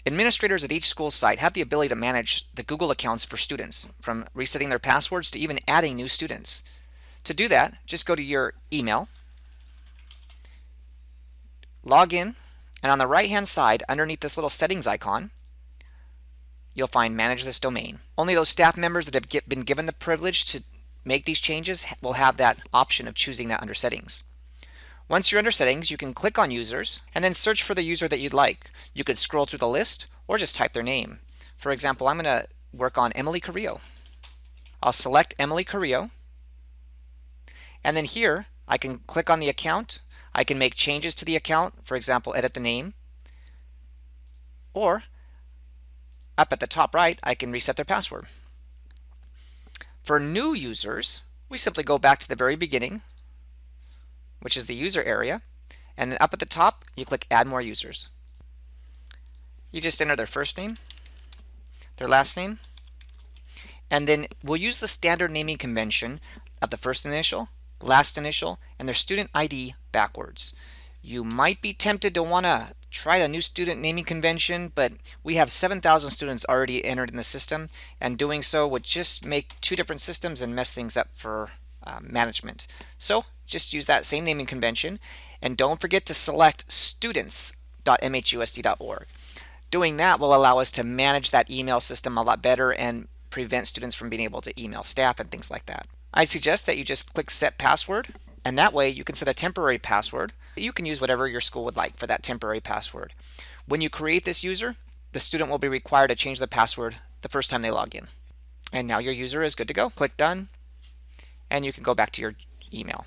Administrators at each school site have the ability to manage the Google accounts for students, from resetting their passwords to even adding new students. To do that, just go to your email, log in, and on the right hand side underneath this little settings icon, you'll find manage this domain. Only those staff members that have been given the privilege to make these changes will have that option of choosing that under settings. Once you're under settings, you can click on users and then search for the user that you'd like. You could scroll through the list or just type their name. For example, I'm going to work on Emily Carrillo. I'll select Emily Carrillo, and then here I can click on the account. I can make changes to the account, for example, edit the name, or up at the top right, I can reset their password. For new users, we simply go back to the very beginning, which is the user area, and then up at the top, you click Add More Users. You just enter their first name, their last name, and then we'll use the standard naming convention of the first initial, last initial, and their student ID backwards. You might be tempted to want to try a new student naming convention, but we have 7,000 students already entered in the system, and doing so would just make two different systems and mess things up for management. So just use that same naming convention, and don't forget to select students.mhusd.org. Doing that will allow us to manage that email system a lot better and prevent students from being able to email staff and things like that. I suggest that you just click Set Password, and that way you can set a temporary password. You can use whatever your school would like for that temporary password. When you create this user, the student will be required to change the password the first time they log in. And now your user is good to go. Click Done, and you can go back to your email.